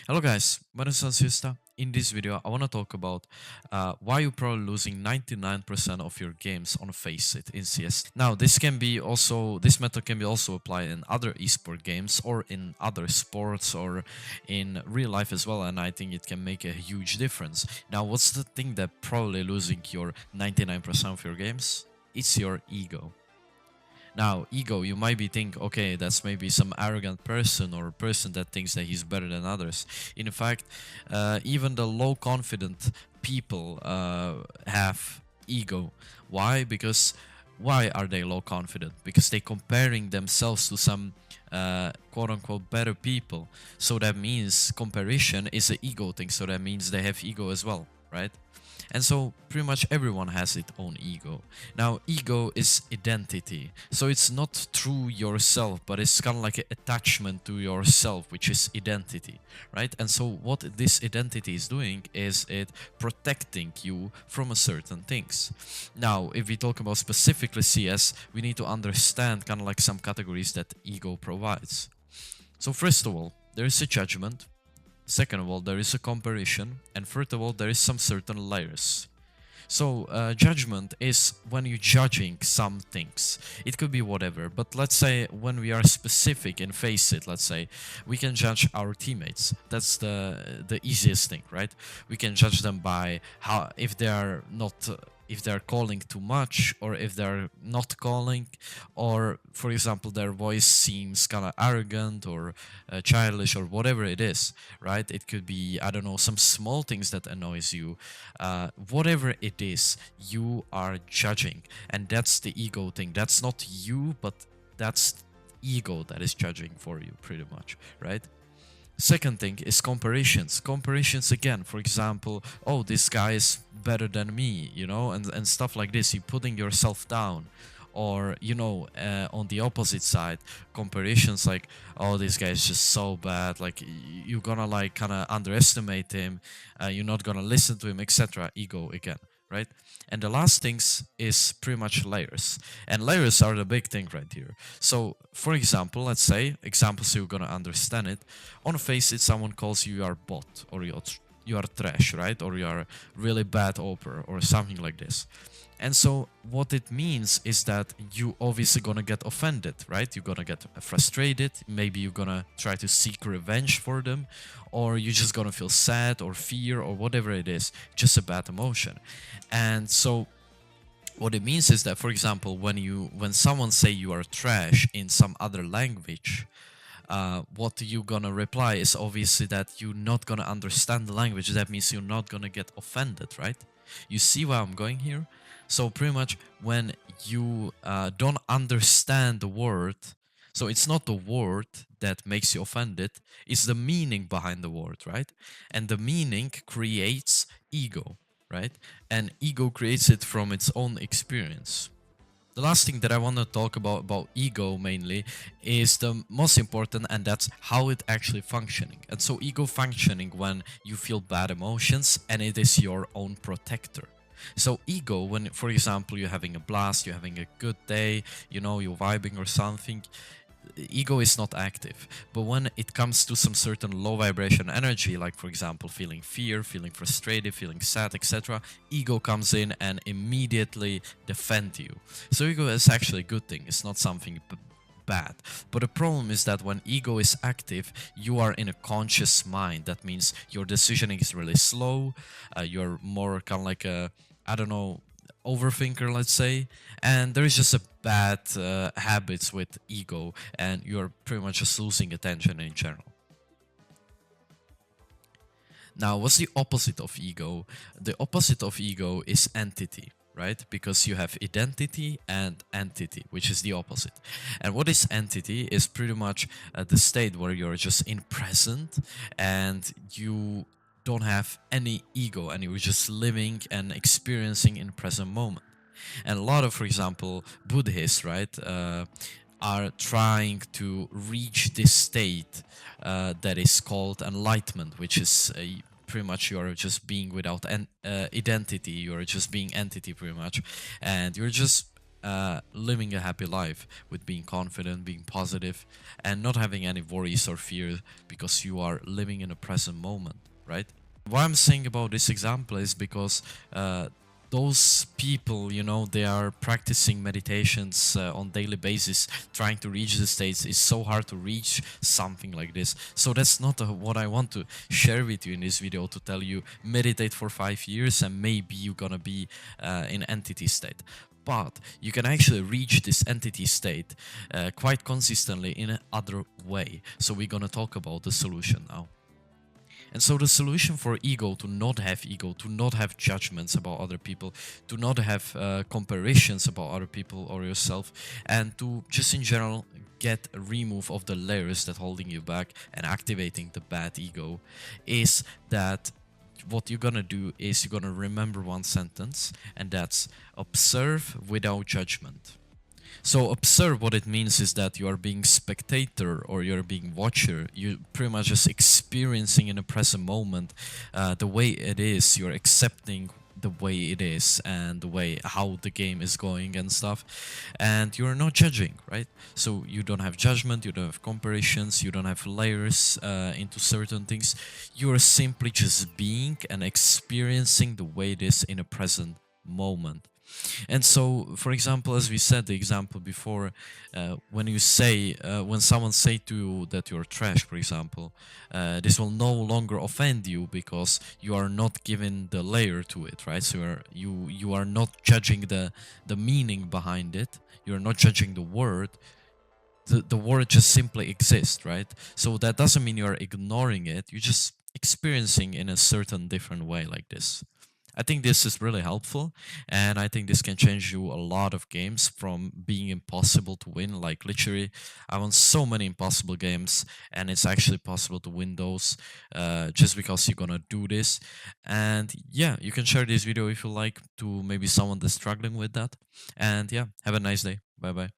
Hello guys, my name is CS2. In this video, I want to talk about why you're probably losing 99% of your games on Face It in CS. Now, this method can be also applied in other esport games or in other sports or in real life as well, and I think it can make a huge difference. Now, what's the thing that probably losing your 99% of your games? It's your ego. Now, ego, you might be think, okay, that's maybe some arrogant person or a person that thinks that he's better than others. In fact, even the low confident people have ego. Why? Because why are they low confident? Because they comparing themselves to some quote unquote better people. So that means comparison is an ego thing. So that means they have ego as well, right? And so pretty much everyone has its own ego. Now, ego is identity. So it's not true yourself, but it's kind of like an attachment to yourself, which is identity, right? And so what this identity is doing is it protecting you from a certain things. Now, if we talk about specifically CS, we need to understand kind of like some categories that ego provides. So first of all, there is a judgment. Second of all, there is a comparison, and third of all, there is some certain layers. So, judgment is when you're judging some things. It could be whatever, but let's say when we are specific and face it, let's say we can judge our teammates. That's the easiest thing, right? We can judge them by how if they are not if they're calling too much or if they're not calling, or for example their voice seems kind of arrogant or childish or whatever it is, right? It could be, I don't know, some small things that annoys you. Whatever it is, you are judging, and that's the ego thing. That's not you, but that's ego that is judging for you pretty much, right? Second thing is comparisons. Comparisons again, for example, oh, this guy is better than me, and stuff like this. You're putting yourself down. Or, on the opposite side, comparisons like, oh, this guy is just so bad. Like, you're gonna, like, kind of underestimate him. You're not gonna listen to him, etc. Ego again, right? And the last things is pretty much layers. And layers are the big thing right here. So, for example, let's say, example so you're gonna understand it. On Face It, someone calls you are bot, or you are trash, right? Or you are really bad opera, or something like this. And so what it means is that you obviously gonna get offended, right? You're gonna get frustrated. Maybe you're gonna try to seek revenge for them, or you're just gonna feel sad or fear or whatever it is, just a bad emotion. And so what it means is that, for example, when someone say you are trash in some other language, what you gonna reply is obviously that you're not gonna understand the language. That means you're not gonna get offended, right? You see where I'm going here? So pretty much when you don't understand the word, so it's not the word that makes you offended, it's the meaning behind the word, right? And the meaning creates ego, right? And ego creates it from its own experience. The last thing that I want to talk about ego mainly is the most important, and that's how it actually functioning. And so ego functioning when you feel bad emotions, and it is your own protector. So ego, when for example you're having a blast, you're having a good day, you're vibing or something, ego is not active. But when it comes to some certain low vibration energy, like for example feeling fear, feeling frustrated, feeling sad, etc., ego comes in and immediately defend you. So ego is actually a good thing. It's not something bad. But the problem is that when ego is active, you are in a conscious mind. That means your decisioning is really slow. You're more kind of like a, I don't know, overthinker, let's say. And there is just a bad habits with ego, and you're pretty much just losing attention in general. Now, what's the opposite of ego? The opposite of ego is entity, right? Because you have identity and entity, which is the opposite. And what is entity is pretty much the state where you're just in present and you don't have any ego and you're just living and experiencing in present moment. And a lot of, for example, Buddhists, right, are trying to reach this state that is called enlightenment, which is pretty much you're just being without identity, you're just being entity pretty much, and you're just living a happy life with being confident, being positive, and not having any worries or fear because you are living in a present moment, right? Why I'm saying about this example is because those people, you know, they are practicing meditations on daily basis, trying to reach the states. It's so hard to reach something like this. So that's not what I want to share with you in this video, to tell you meditate for 5 years and maybe you're gonna be in entity state. But you can actually reach this entity state quite consistently in another way. So we're gonna talk about the solution now. And so the solution for ego, to not have judgments about other people, to not have comparisons about other people or yourself, and to just in general get a remove of the layers that holding you back and activating the bad ego, is that what you're gonna do is you're gonna remember one sentence, and that's observe without judgment. So observe, what it means is that you are being spectator or you're being watcher. You're pretty much just experiencing in the present moment the way it is. You're accepting the way it is and the way how the game is going and stuff, and you're not judging, right? So you don't have judgment, you don't have comparisons, you don't have layers into certain things. You're simply just being and experiencing the way it is in a present moment. And so, for example, as we said the example before, when someone say to you that you're trash, for example, this will no longer offend you because you are not giving the layer to it, right? So you are not judging the meaning behind it. You're not judging the word. The word just simply exists, right? So that doesn't mean you're ignoring it. You're just experiencing in a certain different way like this. I think this is really helpful, and I think this can change you a lot of games from being impossible to win. Like literally, I won so many impossible games, and it's actually possible to win those just because you're gonna do this. And yeah, you can share this video if you like to maybe someone that's struggling with that. And yeah, have a nice day. Bye bye.